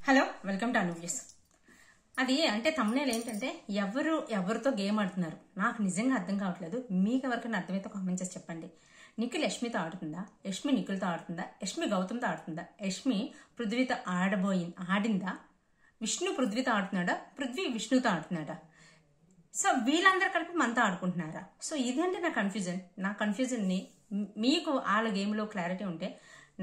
Hello welcome to అనూవ్యూస్. అది అంటే తమ్మునేలు ఏంటంటే ఎవరితో గేమ్ ఆడుతున్నారు నాకు నిజంగా అర్థం కావట్లేదు. మీకు ఎవరికైనా అర్థమైతే కామెంట్ చేసి చెప్పండి. నిఖిల్ యష్మితో ఆడుతుందా, యష్మి నిఖిల్తో ఆడుతుందా, యష్మి గౌతమ్తో ఆడుతుందా, యష్మి పృథ్వీతో ఆడిందా, విష్ణు పృథ్వీతో ఆడుతున్నాడా, పృథ్వీ విష్ణుతో ఆడుతున్నాడా? సో వీళ్ళందరూ కలిపి మనతో ఆడుకుంటున్నారా? సో ఇదేంటి నా కన్ఫ్యూజన్. నా కన్ఫ్యూజన్ని మీకు వాళ్ళ గేమ్లో క్లారిటీ ఉంటే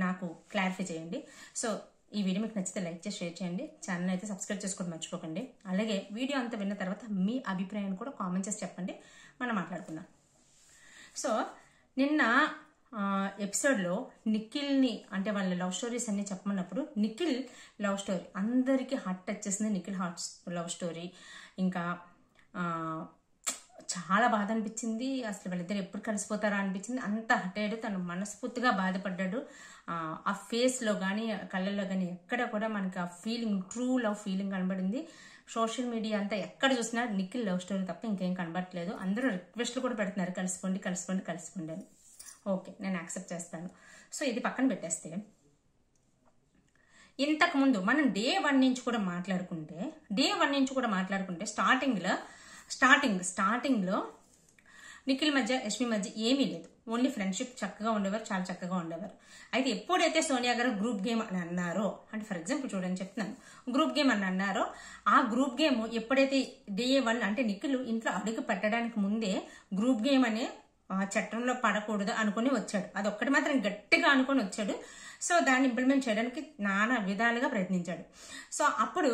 నాకు క్లారిఫై చేయండి. సో ఈ వీడియో మీకు నచ్చితే లైక్ చేసి షేర్ చేయండి. ఛానల్ అయితే సబ్స్క్రైబ్ చేసుకోవడం మర్చిపోకండి. అలాగే వీడియో అంతా విన్న తర్వాత మీ అభిప్రాయాన్ని కూడా కామెంట్ చేసి చెప్పండి, మనం మాట్లాడుకుందాం. సో నిన్న ఎపిసోడ్లో నిఖిల్ని అంటే వాళ్ళ లవ్ స్టోరీస్ అన్ని చెప్పమన్నప్పుడు నిఖిల్ లవ్ స్టోరీ అందరికీ హార్ట్ టచ్ చేసింది. నిఖిల్ లవ్ స్టోరీ ఇంకా చాలా బాధ అనిపించింది. అసలు వాళ్ళిద్దరు ఎప్పుడు కలిసిపోతారా అనిపించింది. అంత హటేడు, తను మనస్ఫూర్తిగా బాధపడ్డాడు. ఆ ఫేస్లో కానీ కళ్ళల్లో కానీ ఎక్కడ కూడా మనకి ఆ ఫీలింగ్, ట్రూ లవ్ ఫీలింగ్ కనబడింది. సోషల్ మీడియా అంతా ఎక్కడ చూసినా నిఖిల్ లవ్ స్టోరీ తప్ప ఇంకేం కనబడట్లేదు. అందరూ రిక్వెస్ట్లు కూడా పెడుతున్నారు, కలిసిపోండి కలిసిపోండి కలిసిపోండి అని. ఓకే, నేను యాక్సెప్ట్ చేస్తాను. సో ఇది పక్కన పెట్టేస్తే, ఇంతకుముందు మనం డే వన్ నుంచి కూడా మాట్లాడుకుంటే స్టార్టింగ్లో నిఖిల్ మధ్య యష్మి మధ్య ఏమీ లేదు. ఓన్లీ ఫ్రెండ్షిప్, చక్కగా ఉండేవారు, చాలా చక్కగా ఉండేవారు. అయితే ఎప్పుడైతే సోనియా గారు గ్రూప్ గేమ్ అని అన్నారో, అంటే ఫర్ ఎగ్జాంపుల్ చూడండి చెప్తున్నాను, గ్రూప్ గేమ్ అని అన్నారో, ఆ గ్రూప్ గేమ్ ఎప్పుడైతే డే వన్ అంటే నిఖిల్ ఇంట్లో అడుగు పెట్టడానికి ముందే గ్రూప్ గేమ్ అనే చట్టంలో పడకూడదు అనుకుని వచ్చాడు. అది ఒక్కటి మాత్రం గట్టిగా అనుకుని వచ్చాడు. సో దాన్ని ఇంప్లిమెంట్ చేయడానికి నానా విధాలుగా ప్రయత్నించాడు. సో అప్పుడు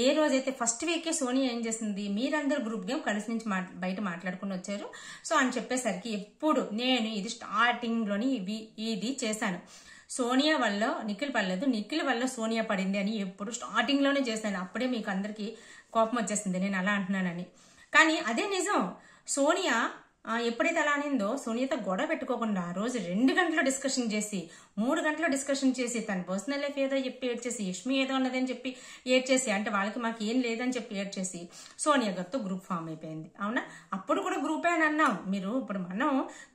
ఏ రోజైతే ఫస్ట్ వీకే సోనియా ఏం చేసింది, మీరందరూ గ్రూప్ గేమ్ కలిసి నుంచి బయట మాట్లాడుకుని వచ్చారు. సో అని చెప్పేసరికి ఎప్పుడు నేను ఇది స్టార్టింగ్ లోని ఇది చేశాను, సోనియా వల్ల నిఖిల్ పడలేదు, నిఖిల్ వల్ల సోనియా పడింది అని ఎప్పుడు స్టార్టింగ్ లోనే చేశాను. అప్పుడే మీకు అందరికి కోపం వచ్చేసింది నేను అలా అంటున్నానని. కానీ అదే నిజం. సోనియా ఎప్పుడైతే అలా అనిందో, సోనియాతో గొడవ పెట్టుకోకుండా ఆ రోజు 2 గంటలు డిస్కషన్ చేసి 3 గంటలు డిస్కషన్ చేసి తన పర్సనల్ లైఫ్ ఏదో చెప్పి ఏడ్చేసి, యష్మి ఏదో ఉన్నదని చెప్పి ఏడ్చేసి, అంటే వాళ్ళకి మాకు ఏం లేదని చెప్పి ఏడ్చేసి సోనియా గారితో గ్రూప్ ఫామ్ అయిపోయింది. అవునా? అప్పుడు కూడా గ్రూపే అని అన్నాం. మీరు ఇప్పుడు మనం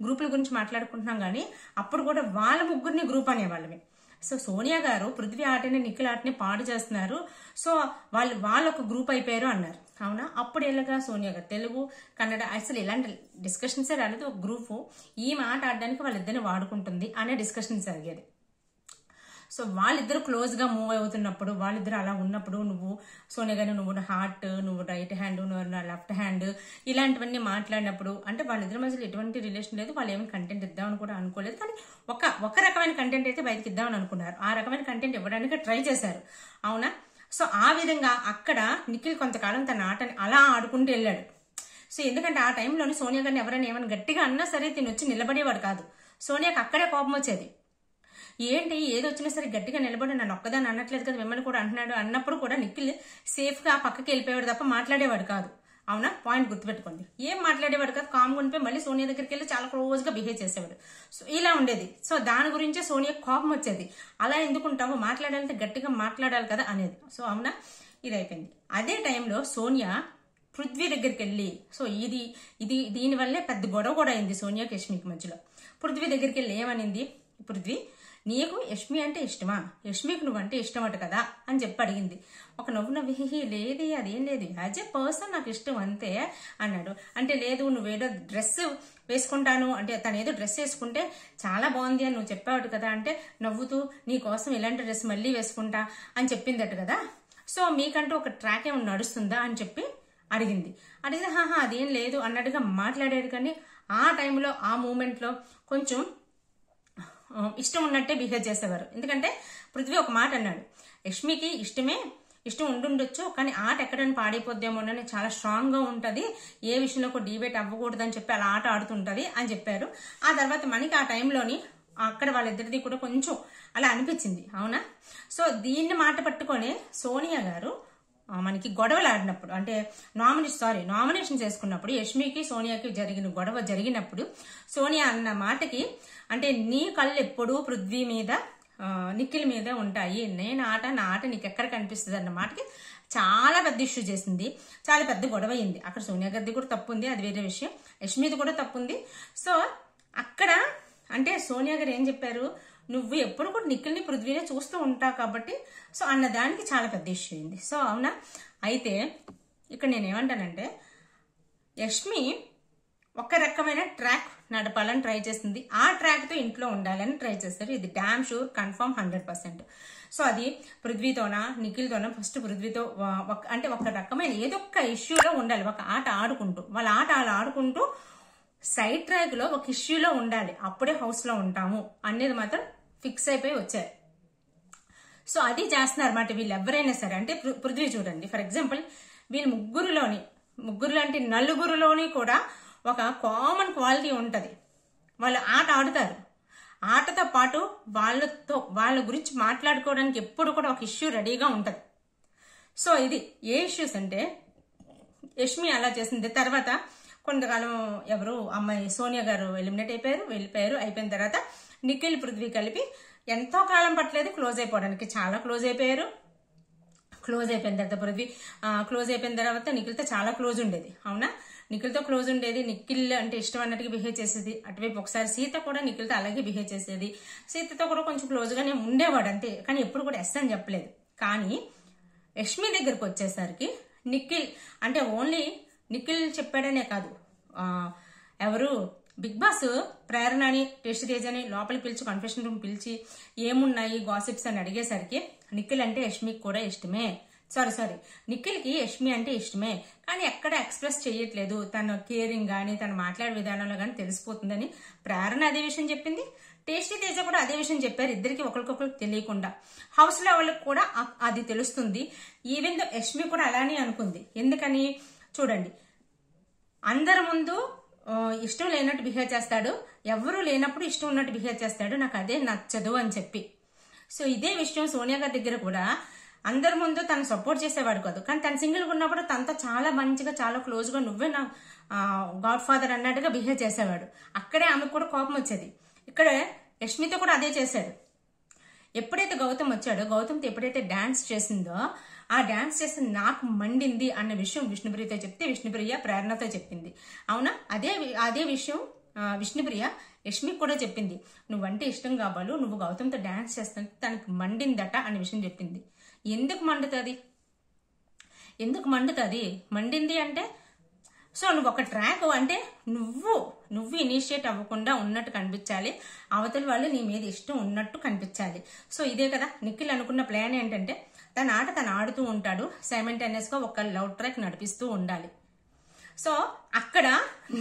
గ్రూపుల గురించి మాట్లాడుకుంటున్నాం కానీ అప్పుడు కూడా వాళ్ళ ముగ్గురిని గ్రూప్ అనేవాళ్ళమే. సో సోనియా గారు పృథ్వీ ఆటని నిఖిల్ ఆటని పాడు చేస్తున్నారు, సో వాళ్ళు ఒక గ్రూప్ అయిపోయారు అన్నారు. అవునా? అప్పుడు ఎలాగా సోనియా గారు తెలుగు, కన్నడ అసలు ఇలాంటి డిస్కషన్సే రాలేదు. ఒక గ్రూపు ఈ మాట ఆడడానికి వాళ్ళిద్దరిని వాడుకుంటుంది అనే డిస్కషన్ జరిగేది. సో వాళ్ళిద్దరు క్లోజ్ గా మూవ్ అవుతున్నప్పుడు, వాళ్ళిద్దరు అలా ఉన్నప్పుడు, నువ్వు సోనియా గారు నువ్వు హార్ట్, నువ్వు రైట్ హ్యాండ్, నువ్వు లెఫ్ట్ హ్యాండ్, ఇలాంటివన్నీ మాట్లాడినప్పుడు అంటే వాళ్ళిద్దరి మధ్యలో ఎటువంటి రిలేషన్ లేదు. వాళ్ళు ఏమైనా కంటెంట్ ఇద్దామని కూడా అనుకోలేదు. కానీ ఒక రకమైన కంటెంట్ అయితే బయటకి ఇద్దామని అనుకున్నారు. ఆ రకమైన కంటెంట్ ఇవ్వడానికి ట్రై చేశారు. అవునా? సో ఆ విధంగా అక్కడ నిఖిల్ కొంతకాలం తన ఆటని అలా ఆడుకుంటూ వెళ్ళాడు. సో ఎందుకంటే ఆ టైంలోని సోనియా గారిని ఎవరైనా ఏమైనా గట్టిగా అన్నా సరే తిని వచ్చి నిలబడేవాడు కాదు. సోనియాకి అక్కడే కోపం వచ్చేది. ఏంటి ఏది వచ్చినా సరే గట్టిగా నిలబడి నన్ను ఒక్కదాన్ని అనట్లేదు కదా, మిమ్మల్ని కూడా అంటున్నాడు అన్నప్పుడు కూడా నిఖిల్ సేఫ్ గా పక్కకి వెళ్ళిపోయాడు తప్ప మాట్లాడేవాడు కాదు. అవునా? పాయింట్ గుర్తుపెట్టుకోండి. ఏం మాట్లాడేవాడు కాదు, కామ్గా ఉండిపోయి మళ్ళీ సోనియా దగ్గరికి వెళ్ళి చాలా క్లోజ్ గా బిహేవ్ చేసేవాడు. సో ఇలా ఉండేది. సో దాని గురించే సోనియా కోపం వచ్చేది. అలా ఎందుకుంటావు, మాట్లాడాలంటే గట్టిగా మాట్లాడాలి కదా అనేది. సో అవునా, ఇది అయిపోయింది. అదే టైంలో సోనియా పృథ్వీ దగ్గరికి వెళ్ళి, సో దీనివల్లే పెద్ద గొడవ కూడా అయింది సోనియాకి యష్మికి మధ్యలో. పృథ్వీ దగ్గరికి వెళ్ళి ఏమనింది, పృథ్వీ నీకు యష్మి అంటే ఇష్టమా, యష్మికి నువ్వంటే ఇష్టమట కదా అని చెప్పి అడిగింది. ఒక నవ్వి లేది అదేం లేదు, యాజ్ ఏ పర్సన్ నాకు ఇష్టం అంతే అన్నాడు. అంటే లేదు నువ్వేదో డ్రెస్ వేసుకుంటాను అంటే తను ఏదో డ్రెస్ వేసుకుంటే చాలా బాగుంది అని నువ్వు చెప్పావు కదా అంటే నవ్వుతూ నీ కోసం ఇలాంటి డ్రెస్ మళ్ళీ వేసుకుంటా అని చెప్పిందట కదా. సో మీకంటూ ఒక ట్రాక్ ఏమైనా నడుస్తుందా అని చెప్పి అడిగింది. అడిగితే అదేం లేదు అన్నట్టుగా మాట్లాడాడు. కానీ ఆ టైంలో ఆ మూమెంట్లో కొంచెం ఇష్టం ఉన్నట్టే బిహేవ్ చేసేవారు. ఎందుకంటే పృథ్వీ ఒక మాట అన్నాడు, యష్మికి ఇష్టం ఉండుండొచ్చు కానీ ఆట ఎక్కడైనా పాడైపోద్దేమోనని చాలా స్ట్రాంగ్ గా ఉంటది, ఏ విషయంలో కూడా డిబేట్ అవ్వకూడదు అని చెప్పి అలా ఆట ఆడుతుంటది అని చెప్పారు. ఆ తర్వాత మనకి ఆ టైంలోని అక్కడ వాళ్ళిద్దరిది కూడా కొంచెం అలా అనిపించింది. అవునా? సో దీన్ని మాట పట్టుకొని సోనియా గారు మనకి గొడవలు ఆడినప్పుడు అంటే నామినేషన్ చేసుకున్నప్పుడు యష్మికి సోనియాకి గొడవ జరిగినప్పుడు సోనియా అన్న మాటకి, అంటే నీ కళ్ళు ఎప్పుడూ పృథ్వీ మీద నిఖిల్ మీదే ఉంటాయి, నా ఆట నీకు ఎక్కడ కనిపిస్తుంది అన్న మాటకి చాలా పెద్ద ఇష్యూ చేసింది. చాలా పెద్ద గొడవ అయింది. అక్కడ సోనియా గారిది కూడా తప్పు ఉంది, అది వేరే విషయం. యష్మిది కూడా తప్పు ఉంది. సో అక్కడ అంటే సోనియా గారు ఏం చెప్పారు, నువ్వు ఎప్పుడు కూడా నిఖిల్ని పృథ్వీనే చూస్తూ ఉంటావు కాబట్టి సో అన్నదానికి చాలా పెద్ద ఇష్యూ అయింది. సో అవునా, అయితే ఇక్కడ నేనేమంటానంటే యష్మి ఒక రకమైన ట్రాక్ నడపాలని ట్రై చేస్తుంది, ఆ ట్రాక్ తో ఇంట్లో ఉండాలని ట్రై చేస్తారు. ఇది డామ్ షూర్, కన్ఫర్మ్, 100%. సో అది పృథ్వీతోనా నిఖిల్తోనా, ఫస్ట్ పృథ్వీతో అంటే ఒక రకమైన ఏదో ఒక ఇష్యూలో ఉండాలి, ఒక ఆట ఆడుకుంటూ వాళ్ళ ఆట అలా ఆడుకుంటూ సైడ్ ట్రాక్ లో ఒక ఇష్యూలో ఉండాలి, అప్పుడే హౌస్ లో ఉంటాము అనేది మాత్రం ఫిక్స్ అయిపోయి వచ్చారు. సో అది చేస్తున్నారు అన్నమాట వీళ్ళు ఎవరైనా సరే. అంటే పృథ్వీ చూడండి, ఫర్ ఎగ్జాంపుల్ వీళ్ళు ముగ్గురులో అంటే నలుగురులోని కూడా ఒక కామన్ క్వాలిటీ ఉంటది, వాళ్ళు ఆట ఆడుతారు, ఆటతో పాటు వాళ్ళ గురించి మాట్లాడుకోవడానికి ఎప్పుడు కూడా ఒక ఇష్యూ రెడీగా ఉంటది. సో ఇది ఏ ఇష్యూస్ అంటే యష్మి అలా చేసింది. తర్వాత కొంతకాలం ఎవరు అమ్మాయి సోనియా గారు ఎలిమినేట్ వెళ్ళిపోయారు. అయిపోయిన తర్వాత నిఖిల్ పృథ్వీ కలిపి ఎంతో కాలం పట్టలేదు క్లోజ్ అయిపోవడానికి, చాలా క్లోజ్ అయిపోయారు. క్లోజ్ అయిపోయిన తర్వాత పృథ్వీ క్లోజ్ అయిపోయిన తర్వాత నిఖిల్తో చాలా క్లోజ్ ఉండేది. అవునా, నిఖిల్తో క్లోజ్ ఉండేది, నిఖిల్ అంటే ఇష్టం అన్నట్టుగా బిహేవ్ చేసేది. అటువైపు ఒకసారి సీత కూడా నిఖిల్తో అలాగే బిహేవ్ చేసేది, సీతతో కూడా కొంచెం క్లోజ్ గానే ఉండేవాడు అంతే, కానీ ఎప్పుడు కూడా ఎస్ అని చెప్పలేదు. కానీ యష్మి దగ్గరకు వచ్చేసరికి నిఖిల్ అంటే ఓన్లీ నిఖిల్ చెప్పాడనే కాదు, ఎవరు బిగ్ బాస్ ప్రేరణని టెస్ట్ తేజని లోపలికి పిలిచి కన్ఫెషన్ రూమ్ పిలిచి ఏమున్నాయి గాసిప్స్ అని అడిగేసరికి నిఖిల్ అంటే యష్మికి కూడా ఇష్టమే, సారీ నిఖిల్కి యష్మి అంటే ఇష్టమే, కానీ ఎక్కడ ఎక్స్ప్రెస్ చేయట్లేదు, తన కేరింగ్ గానీ తన మాట్లాడే విధానంలో గానీ తెలిసిపోతుందని ప్రేరణ అదే విషయం చెప్పింది, టేస్టీ తేజ కూడా అదే విషయం చెప్పారు. ఇద్దరికి ఒకరికొకరికి తెలియకుండా హౌస్ లో వాళ్ళకి కూడా అది తెలుస్తుంది. ఈవెన్ దో యష్మి కూడా అలానే అనుకుంది. ఎందుకని చూడండి, అందరి ముందు ఇష్టం లేనట్టు బిహేవ్ చేస్తాడు, ఎవరు లేనప్పుడు ఇష్టం ఉన్నట్టు బిహేవ్ చేస్తాడు, నాకు అదే నచ్చదు అని చెప్పి. సో ఇదే విషయం సోనియా గారి దగ్గర కూడా అందరి ముందు తను సపోర్ట్ చేసేవాడు కాదు, కానీ తను సింగిల్ గా ఉన్నప్పుడు తనతో చాలా మంచిగా చాలా క్లోజ్ గా నువ్వే నా గాడ్ ఫాదర్ అన్నట్టుగా బిహేవ్ చేసేవాడు. అక్కడే ఆమెకు కూడా కోపం వచ్చేది. ఇక్కడ యష్మితో కూడా అదే చేశాడు. ఎప్పుడైతే గౌతమ్ వచ్చాడో, గౌతమ్తో ఎప్పుడైతే డాన్స్ చేసిందో ఆ డాన్స్ చేసి నాకు మండింది అన్న విషయం విష్ణుప్రియతో చెప్తే విష్ణుప్రియ ప్రేరణతో చెప్పింది. అవునా, అదే విషయం విష్ణుప్రియ యష్మికి కూడా చెప్పింది. నువ్వంటే ఇష్టం కావాలు, నువ్వు గౌతమ్తో డాన్స్ చేస్తుంటే తనకు మండిందట అనే విషయం చెప్పింది. ఎందుకు మండుతుంది మండింది అంటే సో నువ్వు ఒక ట్రాక్ అంటే నువ్వు ఇనిషియేట్ అవ్వకుండా ఉన్నట్టు కనిపించాలి, అవతల వాళ్ళు నీ మీద ఇష్టం ఉన్నట్టు కనిపించాలి. సో ఇదే కదా నిఖిల్ అనుకున్న ప్లాన్ ఏంటంటే తన ఆట తను ఆడుతూ ఉంటాడు, సైమల్టేనియస్ గా ఒక లవ్ ట్రాక్ నడిపిస్తూ ఉండాలి. సో అక్కడ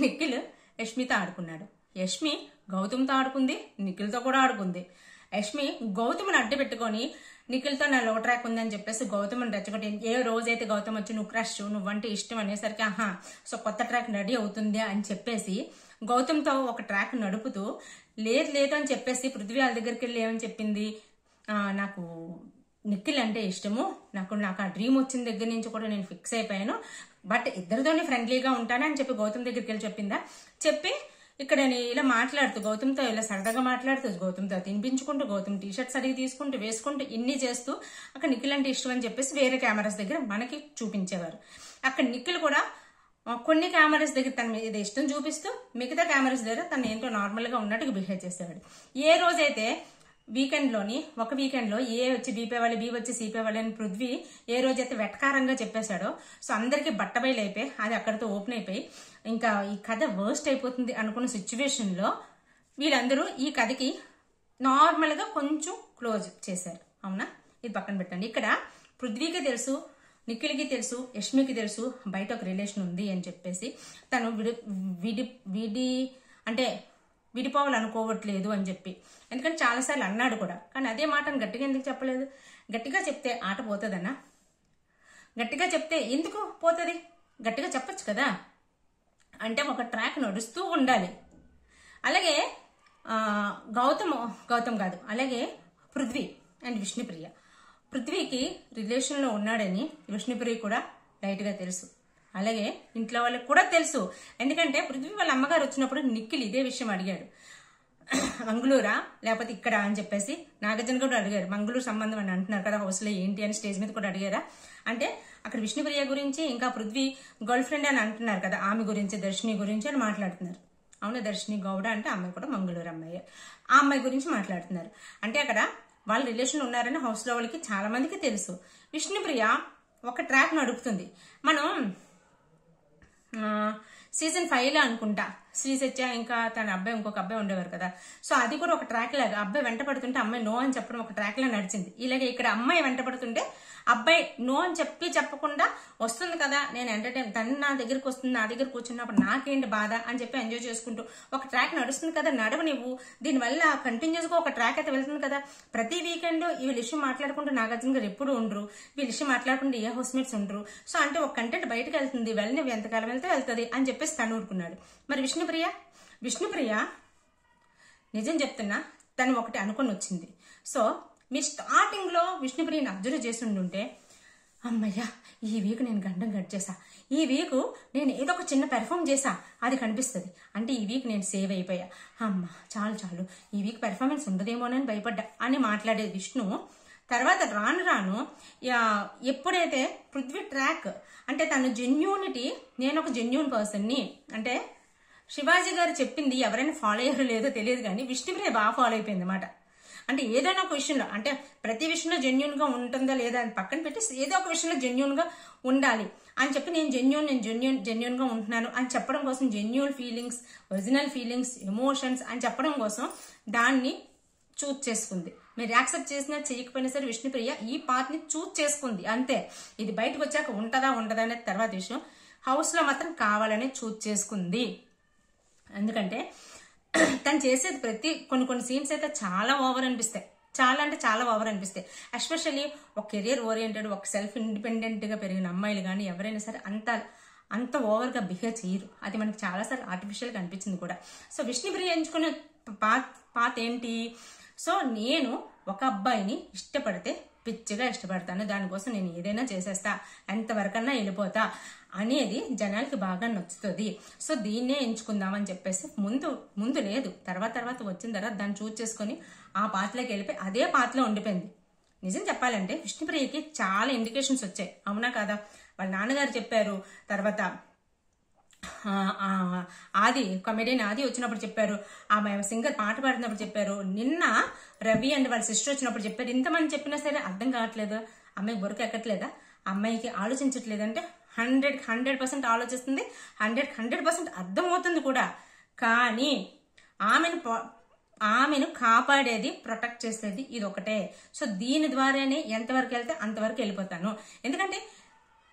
నిఖిల్ యష్మితో ఆడుకున్నాడు, యష్మి గౌతమ్తో ఆడుకుంది, నిఖిల్తో కూడా ఆడుకుంది. యష్మి గౌతమ్ని అడ్డు పెట్టుకొని నిఖిల్తో నా లవ్ ట్రాక్ ఉందని చెప్పేసి గౌతమ్ని రెచ్చగొట్టి ఏ రోజైతే గౌతమ్ వచ్చి నువ్వు క్రష్ నువ్వంటే ఇష్టం అనేసరికి సో కొత్త ట్రాక్ రెడీ అవుతుంది అని చెప్పేసి గౌతమ్తో ఒక ట్రాక్ నడుపుతూ లేదు అని చెప్పేసి పృథ్వీ వాళ్ళ దగ్గరికి వెళ్ళి ఏమని చెప్పింది, నాకు నిఖిల్ అంటే ఇష్టము, నాకు ఆ డ్రీమ్ వచ్చిన దగ్గర నుంచి కూడా నేను ఫిక్స్ అయిపోయాను, బట్ ఇద్దరితోనే ఫ్రెండ్లీగా ఉంటానని చెప్పి గౌతమ్ దగ్గరికి వెళ్ళి చెప్పిందా. చెప్పి ఇక్కడ ఇలా మాట్లాడుతూ గౌతమ్తో ఇలా సరదాగా మాట్లాడుతూ గౌతమ్తో తినిపించుకుంటూ గౌతమ్ టీషర్ట్స్ అడిగి తీసుకుంటూ వేసుకుంటూ ఇన్ని చేస్తూ అక్కడ నిఖిల్ అంటే ఇష్టం అని చెప్పేసి వేరే కెమెరాస్ దగ్గర మనకి చూపించేవారు. అక్కడ నిఖిల్ కూడా కొన్ని కెమెరాస్ దగ్గర తన మీద ఇష్టం చూపిస్తూ మిగతా కెమెరాస్ దగ్గర తను ఏంటో నార్మల్ గా ఉన్నట్టుగా బిహేవ్ చేసేవాడు. ఏ రోజైతే ఒక వీకెండ్ లో ఏ వచ్చి బీ పేవాలి, బీ వచ్చి సి పేవాలి అని పృథ్వీ ఏ రోజైతే వెటకారంగా చెప్పేశాడో సో అందరికి బట్టబయలు అయిపోయి అది అక్కడితో ఓపెన్ అయిపోయి ఇంకా ఈ కథ వర్స్ట్ అయిపోతుంది అనుకున్న సిచ్యువేషన్ లో వీళ్ళందరూ ఈ కథకి నార్మల్ గా కొంచెం క్లోజ్ చేశారు. అవునా, ఇది పక్కన పెట్టండి. ఇక్కడ పృథ్వీకి తెలుసు, నిఖిల్కి తెలుసు, యష్మికి తెలుసు బయట ఒక రిలేషన్ ఉంది అని చెప్పేసి తను విడిపోవాలనుకోవట్లేదు అని చెప్పి, ఎందుకంటే చాలాసార్లు అన్నాడు కూడా, కానీ అదే మాటను గట్టిగా ఎందుకు చెప్పలేదు? గట్టిగా చెప్తే ఆట పోతుందన్నా, గట్టిగా చెప్తే ఎందుకు పోతుంది, గట్టిగా చెప్పచ్చు కదా. అంటే ఒక ట్రాక్ నడుస్తూ ఉండాలి. అలాగే గౌతమ్ కాదు, అలాగే పృథ్వీ అండ్ విష్ణుప్రియ, పృథ్వీకి రిలేషన్లో ఉన్నాడని విష్ణుప్రియ కూడా లైట్గా తెలుసు, అలాగే ఇంట్లో వాళ్ళకి కూడా తెలుసు. ఎందుకంటే పృథ్వీ వాళ్ళ అమ్మగారు వచ్చినప్పుడు నిఖిల్ ఇదే విషయం అడిగాడు, మంగళూరా లేకపోతే ఇక్కడ అని చెప్పేసి నాగార్జున కూడా అడిగారు, మంగళూరు సంబంధం అని అంటున్నారు కదా హౌస్ లో ఏంటి అని స్టేజ్ మీద కూడా అడిగారా అంటే అక్కడ విష్ణుప్రియ గురించి ఇంకా పృథ్వీ గర్ల్ ఫ్రెండ్ అని అంటున్నారు కదా, ఆమె గురించి దర్శిని గురించి అని మాట్లాడుతున్నారు. అవునా దర్శిని గౌడ అంటే అమ్మాయి కూడా మంగళూరు అమ్మాయి. ఆ అమ్మాయి గురించి మాట్లాడుతున్నారు. అంటే అక్కడ వాళ్ళ రిలేషన్ ఉన్నారని హౌస్ లో వాళ్ళకి చాలా మందికి తెలుసు. విష్ణుప్రియ ఒక ట్రాక్ నడుపుతుంది. మనం సీజన్ 5లో అనుకుంటా శ్రీ సత్య ఇంకా తన అబ్బాయి ఇంకొక అబ్బాయి ఉండేవారు కదా. సో అది కూడా ఒక ట్రాక్ లాగా అబ్బాయి వెంట పడుతుంటే అమ్మాయి నో అని చెప్పడం ఒక ట్రాక్ లా నడిచింది. ఇలాగే ఇక్కడ అమ్మాయి వెంట పడుతుంటే అబ్బాయి నో అని చెప్పకుండా వస్తుంది కదా, నేను ఎంటర్టైన్ తను నా దగ్గరికి వస్తుంది, నా దగ్గర కూర్చున్నప్పుడు నాకేంటి బాధ అని చెప్పి ఎంజాయ్ చేసుకుంటూ ఒక ట్రాక్ నడుస్తుంది కదా, నడవ నువ్వు. దీనివల్ల కంటిన్యూస్ గా ఒక ట్రాక్ అయితే వెళ్తుంది కదా. ప్రతి వీకెండ్ వీళ్ళ ఇష్యూ మాట్లాడుకుంటూ నాగార్జున గారు ఎప్పుడు ఉండరు, వీళ్ళ ఇష్యూ మాట్లాడుకుంటూ ఏ హౌస్ మేట్స్ ఉండరు. సో అంటే ఒక కంటెంట్ బయటకు వెళ్తుంది, వెళ్ళి నువ్వు ఎంతకాలం వెళ్తే వెళ్తుంది అని చెప్పేసి తను ఊరుకున్నాడు. మరి విష్ణుప్రియ నిజం చెప్తున్నా తను ఒకటి అనుకుని వచ్చింది. సో మీరు స్టార్టింగ్ లో విష్ణుప్రియని అబ్జర్వ్ చేసి ఉండుంటే, అమ్మయ్యా ఈ వీక్ నేను గండం కట్ చేసా, ఈ వీక్ నేను ఏదో ఒక చిన్న పెర్ఫామ్ చేసా అది కనిపిస్తుంది, అంటే ఈ వీక్ నేను సేవ్ అయిపోయా, అమ్మ చాలు ఈ వీక్ పెర్ఫార్మెన్స్ ఉండదేమోనని భయపడ్డా అని మాట్లాడేది విష్ణు. తర్వాత రాను ఎప్పుడైతే పృథ్వీ ట్రాక్ అంటే తన జెన్యూనిటీ, నేను ఒక జెన్యూన్ పర్సన్ని అంటే శివాజీ గారు చెప్పింది ఎవరైనా ఫాలో అయ్యారో లేదో తెలియదు కానీ విష్ణుప్రియ బాగా ఫాలో అయిపోయింది అన్నమాట. అంటే ఏదైనా ఒక విషయంలో, అంటే ప్రతి విషయంలో జెన్యూన్ గా ఉంటుందా లేదా అని పక్కన పెట్టి ఏదో ఒక విషయంలో జెన్యూన్ గా ఉండాలి అని చెప్పి నేను జెన్యూన్ గా ఉంటున్నాను అని చెప్పడం కోసం, genuine feelings, original feelings, emotions అని చెప్పడం కోసం దాన్ని చూజ్ చేసుకుంది. మీరు యాక్సెప్ట్ చేసినా చేయకపోయినా సరే విష్ణుప్రియ ఈ పార్ట్ ని చూజ్ చేసుకుంది అంతే. ఇది బయటకు వచ్చాక ఉండదా అనేది తర్వాత విషయం. హౌస్ లో మాత్రం కావాలనే చూజ్ చేసుకుంది. ఎందుకంటే తను చేసేది కొన్ని సీన్స్ అయితే చాలా ఓవర్ అనిపిస్తాయి, చాలా అంటే చాలా ఓవర్ అనిపిస్తాయి. ఎస్పెషల్లీ ఒక కెరియర్ ఓరియంటెడ్, ఒక సెల్ఫ్ ఇండిపెండెంట్ గా పెరిగిన అమ్మాయిలు కానీ ఎవరైనా సరే అంత ఓవర్ గా బిహేవ్ చేయరు. అది మనకి చాలాసార్లు ఆర్టిఫిషియల్ గా అనిపించింది కూడా. సో విష్ణుప్రియ ఎంచుకునే పాత్ ఏంటి? సో నేను ఒక అబ్బాయిని ఇష్టపడితే పిచ్చిగా ఇష్టపడతాను, దానికోసం నేను ఏదైనా చేసేస్తా, ఎంతవరకన్నా వెళ్ళిపోతా అనేది జనాలకి బాగా నచ్చుతుంది. సో దీన్నే ఎంచుకుందామని చెప్పేసి ముందు లేదు, తర్వాత వచ్చిన తర్వాత దాన్ని చూజ్ చేసుకుని ఆ పాత్రలోకి వెళ్ళిపోయి అదే పాత్రలో ఉండిపోయింది. నిజం చెప్పాలంటే విష్ణుప్రియకి చాలా ఇండికేషన్స్ వచ్చాయి, అవునా కాదా? వాళ్ళ నాన్నగారు చెప్పారు, తర్వాత ఆది కామెడియన్ ఆది వచ్చినప్పుడు చెప్పారు, ఆమె సింగర్ పాట పాడినప్పుడు చెప్పారు, నిన్న రవి అండ్ వాళ్ళ సిస్టర్ వచ్చినప్పుడు చెప్పారు. ఇంతమంది చెప్పినా సరే అర్థం కావట్లేదు, అమ్మాయికి బొరకు ఎక్కట్లేదా, అమ్మాయికి ఆలోచించట్లేదంటే 100% ఆలోచిస్తుంది, 100% అర్థమవుతుంది కూడా. కానీ ఆమెను కాపాడేది, ప్రొటెక్ట్ చేసేది ఇది ఒకటే. సో దీని ద్వారానే ఎంతవరకు వెళ్తే అంతవరకు వెళ్ళిపోతాను. ఎందుకంటే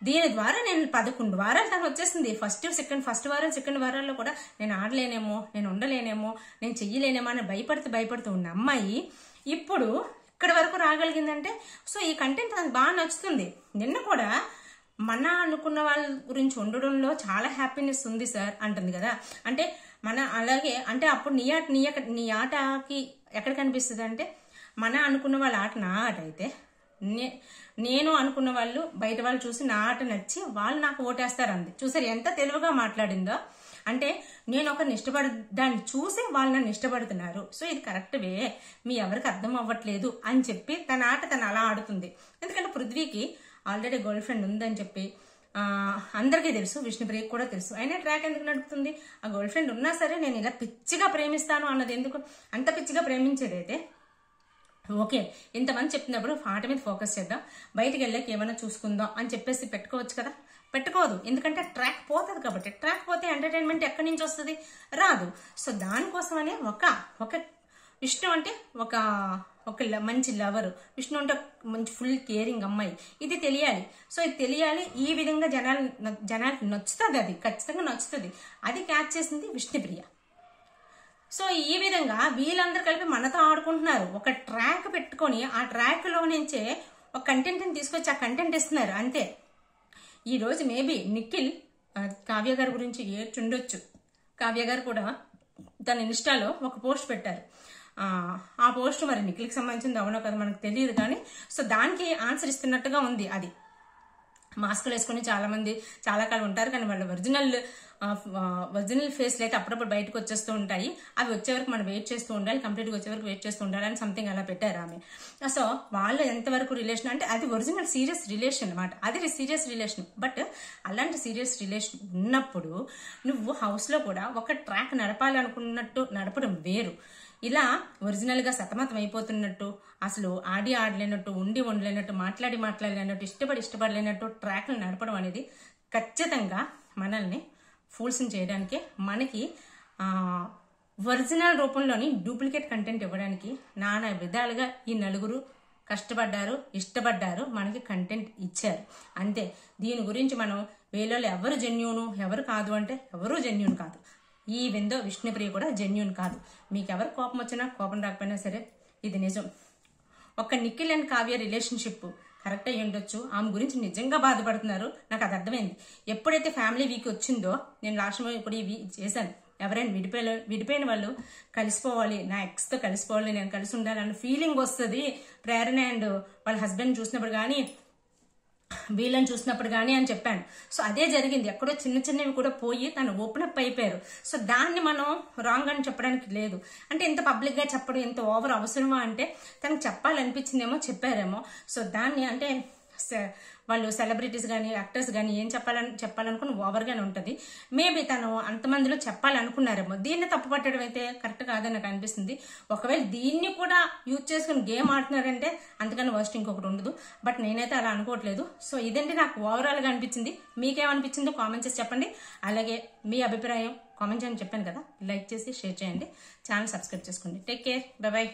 దీని ద్వారా నేను 11 వారాలు తను వచ్చేసింది. ఫస్ట్ వారం సెకండ్ వారాల్లో కూడా నేను ఆడలేనేమో, నేను ఉండలేనేమో, నేను చెయ్యలేనేమో అని భయపడుతూ ఉన్న అమ్మాయి ఇప్పుడు ఇక్కడ వరకు రాగలిగిందంటే సో ఈ కంటెంట్ నాకు బాగా నచ్చుతుంది. నిన్న కూడా మన అనుకున్న వాళ్ళ గురించి ఉండడంలో చాలా హ్యాపీనెస్ ఉంది సార్ అంటుంది కదా. అంటే మన అలాగే అంటే అప్పుడు నీ ఆటకి ఎక్కడ కనిపిస్తుంది అంటే, మన అనుకున్న వాళ్ళ ఆట నా ఆట అయితే నేను అనుకున్న వాళ్ళు బయట వాళ్ళు చూసి నా ఆట నచ్చి వాళ్ళు నాకు ఓటేస్తారు అంది. చూసారు ఎంత తెలివిగా మాట్లాడిందో. అంటే నేను ఒకరిని దాన్ని చూసి వాళ్ళు నన్ను ఇష్టపడుతున్నారు, సో ఇది కరెక్ట్ వే, మీ ఎవరికి అర్థం అవ్వట్లేదు అని చెప్పి తన ఆట తను అలా ఆడుతుంది. ఎందుకంటే పృథ్వీకి ఆల్రెడీ గర్ల్ ఫ్రెండ్ ఉందని చెప్పి అందరికీ తెలుసు, విష్ణుప్రియకి కూడా తెలుసు. అయినా ట్రాక్ ఎందుకు నడుపుతుంది? ఆ గర్ల్ ఫ్రెండ్ ఉన్నా సరే నేను ఇలా పిచ్చిగా ప్రేమిస్తాను అన్నది ఎందుకు? అంత పిచ్చిగా ప్రేమించేదైతే ఓకే, ఇంతమంది చెప్తున్నప్పుడు ఆట మీద ఫోకస్ చేద్దాం, బయటికి వెళ్ళాక ఏమైనా చూసుకుందాం అని చెప్పేసి పెట్టుకోవచ్చు కదా. పెట్టుకోదు, ఎందుకంటే ట్రాక్ పోతుంది కాబట్టి. ట్రాక్ పోతే ఎంటర్టైన్మెంట్ ఎక్కడి నుంచి వస్తుంది? రాదు. సో దానికోసమనే ఒక విష్ణు అంటే ఒక మంచి లవర్, విష్ణు అంటే మంచి ఫుల్ కేరింగ్ అమ్మాయి, ఇది తెలియాలి. సో ఇది తెలియాలి, ఈ విధంగా జనాలకి నచ్చుతుంది, అది ఖచ్చితంగా నచ్చుతుంది. అది క్యాచ్ చేసింది విష్ణుప్రియ. సో ఈ విధంగా వీళ్ళందరూ కలిపి మనతో ఆడుకుంటున్నారు. ఒక ట్రాక్ పెట్టుకొని ఆ ట్రాక్ లో నుంచే ఒక కంటెంట్ ని తీసుకొచ్చి ఆ కంటెంట్ ఇస్తున్నారు అంతే. ఈ రోజు మేబీ నిఖిల్ కావ్య గారి గురించి ఏడ్చుండొచ్చు. కావ్య గారు కూడా తన ఇన్స్టాలో ఒక పోస్ట్ పెట్టారు. ఆ పోస్ట్ మరి నిఖిల్కి సంబంధించింది అవునో కదా మనకు తెలియదు కానీ, సో దానికి ఆన్సర్ ఇస్తున్నట్టుగా ఉంది అది. మాస్కులు వేసుకుని చాలా కాలం ఉంటారు, కానీ వాళ్ళ ఒరిజినల్ ఫేస్లు అయితే అప్పుడప్పుడు బయటకు వచ్చేస్తూ ఉంటాయి. అవి వచ్చే వరకు మనం వెయిట్ చేస్తూ ఉండాలి, కంప్లీట్గా వచ్చే వరకు వెయిట్ చేస్తూ ఉండాలి అని సంథింగ్ అలా పెట్టారు ఆమె. సో వాళ్ళు ఎంతవరకు రిలేషన్ అంటే అది ఒరిజినల్ సీరియస్ రిలేషన్ అనమాట, అది సీరియస్ రిలేషన్. బట్ అలాంటి సీరియస్ రిలేషన్ ఉన్నప్పుడు నువ్వు హౌస్లో కూడా ఒక ట్రాక్ నడపాలనుకున్నట్టు నడపడం వేరు. ఇలా ఒరిజినల్ గా సతమతం అయిపోతున్నట్టు, అసలు ఆడలేనట్టు, ఉండలేనట్టు, మాట్లాడలేనట్టు, ఇష్టపడలేనట్టు ట్రాక్లు నడపడం అనేది ఖచ్చితంగా మనల్ని ఫూల్స్ని చేయడానికి, మనకి ఒరిజినల్ రూపంలోని డూప్లికేట్ కంటెంట్ ఇవ్వడానికి నానా విధాలుగా ఈ నలుగురు కష్టపడ్డారు, ఇష్టపడ్డారు, మనకి కంటెంట్ ఇచ్చారు అంతే. దీని గురించి మనం వీళ్ళలో ఎవరు జెన్యూను ఎవరు కాదు అంటే ఎవరూ జెన్యూన్ కాదు. ఈ విందో విష్ణుప్రియ కూడా జెన్యూన్ కాదు. మీకు ఎవరు కోపం వచ్చినా కోపం రాకపోయినా సరే ఇది నిజం. ఒక Nikhil and Kavya relationship correct అయ్యి ఉండొచ్చు, ఆమె గురించి నిజంగా బాధపడుతున్నారు, నాకు అది అర్థమైంది. ఎప్పుడైతే ఫ్యామిలీ వీక్ వచ్చిందో, నేను లాస్ట్ ఇప్పుడు ఇవి చేశాను, ఎవరైనా విడిపోయిన వాళ్ళు కలిసిపోవాలి, నా ఎక్స్తో కలిసిపోవాలి, నేను కలిసి ఉండాలి అన్న ఫీలింగ్ వస్తుంది ప్రేరణ అండ్ వాళ్ళ హస్బెండ్ చూసినప్పుడు కానీ వీళ్ళని చూసినప్పుడు కానీ అని చెప్పాను. సో అదే జరిగింది, ఎక్కడో చిన్నవి కూడా పోయి తను ఓపెన్ అప్ అయిపోయారు. సో దాన్ని మనం రాంగ్ అని చెప్పడానికి లేదు. అంటే ఇంత పబ్లిక్ గా చెప్పడం ఇంత ఓవర్ అవసరమా అంటే తనకు చెప్పాలనిపించిందేమో చెప్పారేమో. సో దాన్ని అంటే వాళ్ళు సెలబ్రిటీస్ కానీ యాక్టర్స్ కానీ ఏం చెప్పాలనుకుని ఓవర్గానే ఉంటుంది. మేబీ తను అంతమందిలో చెప్పాలనుకున్నారేమో. దీన్ని తప్పు పట్టడం అయితే కరెక్ట్ కాదని నాకు అనిపిస్తుంది. ఒకవేళ దీన్ని కూడా యూజ్ చేసుకుని గేమ్ ఆడుతున్నారంటే అంతకన్నా వర్స్ట్ ఇంకొకటి ఉండదు. బట్ నేనైతే అలా అనుకోవట్లేదు. సో ఇదంటే నాకు ఓవరాల్ గా అనిపించింది. మీకేమనిపించిందో కామెంట్ చేసి చెప్పండి. అలాగే మీ అభిప్రాయం కామెంట్ చేయని చెప్పాను కదా, లైక్ చేసి షేర్ చేయండి, ఛానల్ సబ్స్క్రైబ్ చేసుకోండి. Take care, by by.